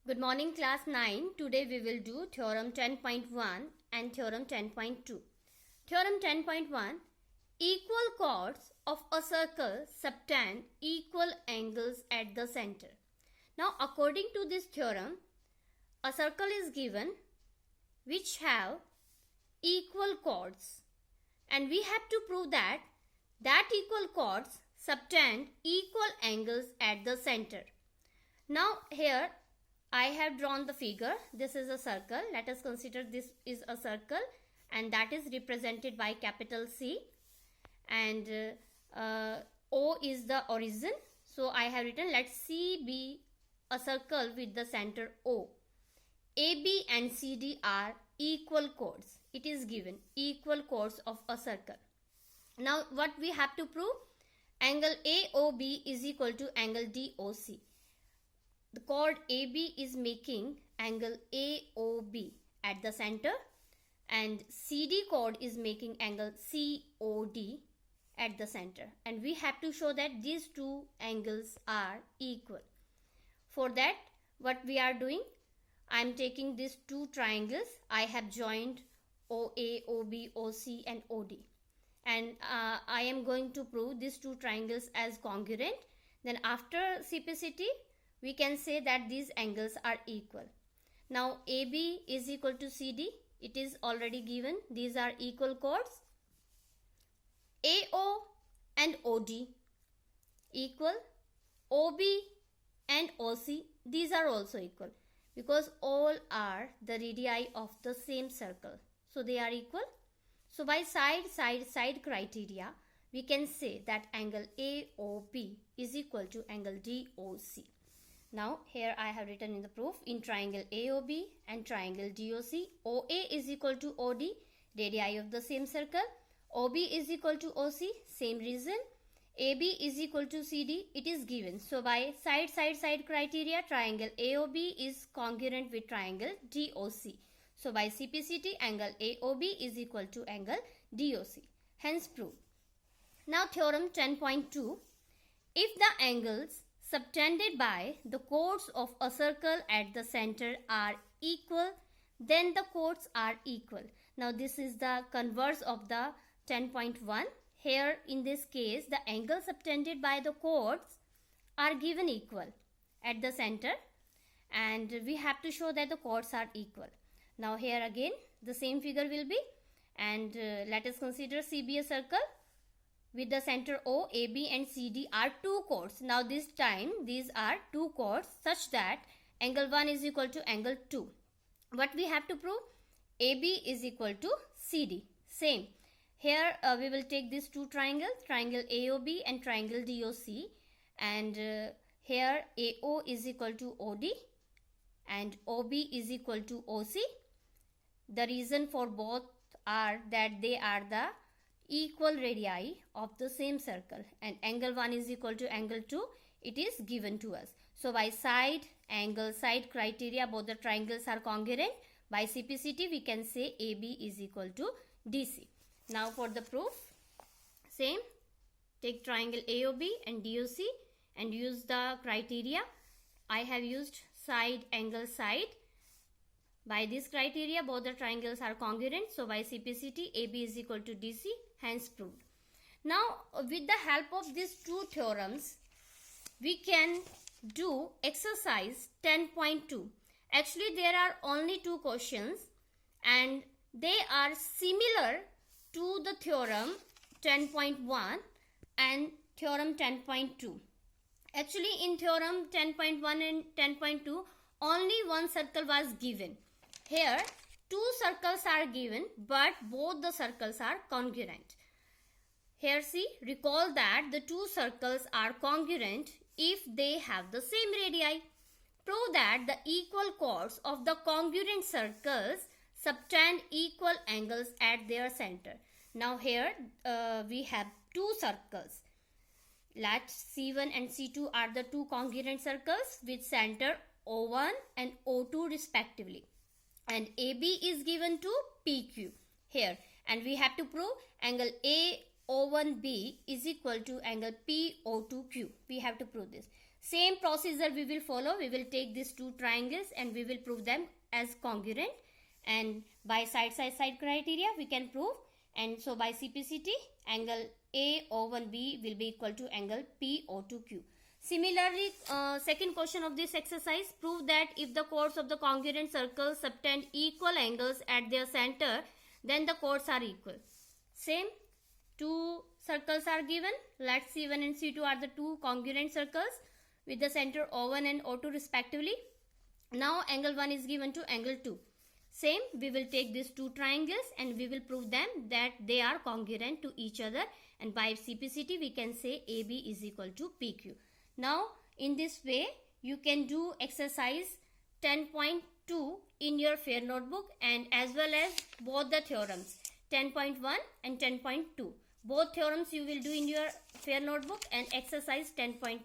Good morning, class 9. Today we will do theorem 10.1 and theorem 10.2. Theorem 10.1, equal chords of a circle subtend equal angles at the center. Now, according to this theorem, a circle is given which have equal chords, and we have to prove that equal chords subtend equal angles at the center. Now, here I have drawn the figure. This is a circle. Let us consider this is a circle, and that is represented by capital C, and O is the origin. So I have written, let C be a circle with the center O. AB and CD are equal chords. It is given equal chords of a circle. Now what we have to prove? Angle AOB is equal to angle DOC. The chord AB is making angle AOB at the center, and CD chord is making angle COD at the center, and we have to show that these two angles are equal. For that, what we are doing, I am taking these two triangles. I have joined OA, OB, OC and OD, and I am going to prove these two triangles as congruent. Then after CPCT, we can say that these angles are equal. Now AB is equal to CD. It is already given. These are equal chords. AO and OD equal. OB and OC, these are also equal, because all are the radii of the same circle. So they are equal. So by side criteria, we can say that angle AOB is equal to angle DOC. Now here I have written in the proof, in triangle AOB and triangle DOC, OA is equal to OD, radii of the same circle. OB is equal to OC, same reason. AB is equal to CD, it is given. So by side criteria, triangle AOB is congruent with triangle DOC. So by CPCT, angle AOB is equal to angle DOC. Hence proved. Now theorem 10.2, if the angles subtended by the chords of a circle at the center are equal, then the chords are equal. Now this is the converse of the 10.1. Here in this case, the angles subtended by the chords are given equal at the center, and we have to show that the chords are equal. Now here again the same figure will be, and let us consider CB a circle with the center O, AB and CD are two chords. Now this time these are two chords such that angle 1 is equal to angle 2. What we have to prove? AB is equal to CD. Same. Here we will take these two triangles, triangle AOB and triangle DOC, and here AO is equal to OD and OB is equal to OC. The reason for both are that they are the equal radii of the same circle, and angle 1 is equal to angle 2. It is given to us. So by side criteria, both the triangles are congruent. By CPCT, we can say AB is equal to DC. Now for the proof, same, take triangle AOB and DOC and use the criteria. I have used side, angle, side. By this criteria, both the triangles are congruent. So by CPCT, AB is equal to DC, hence proved. Now with the help of these two theorems, we can do exercise 10.2. Actually, there are only two questions, and they are similar to the theorem 10.1 and theorem 10.2. Actually, in theorem 10.1 and 10.2, only one circle was given. Here, two circles are given, but both the circles are congruent. Here see, recall that the two circles are congruent if they have the same radii. Prove that the equal chords of the congruent circles subtend equal angles at their center. Now here we have two circles. Let C1 and C2 are the two congruent circles with center O1 and O2 respectively, and AB is given to PQ here, and we have to prove angle AO1B is equal to angle PO2Q. We have to prove this. Same procedure we will follow. We will take these two triangles and we will prove them as congruent, and by side criteria we can prove. And so by CPCT, angle AO1B will be equal to angle PO2Q. Similarly, second question of this exercise, prove that if the chords of the congruent circle subtend equal angles at their center, then the chords are equal. Same, two circles are given. Let C1 and C2 are the two congruent circles with the center O1 and O2 respectively. Now angle 1 is given to angle 2. Same, we will take these two triangles and we will prove them that they are congruent to each other, and by CPCT we can say AB is equal to PQ. Now in this way you can do exercise 10.2 in your fair notebook, and as well as both the theorems 10.1 and 10.2. Both theorems you will do in your fair notebook and exercise 10.2.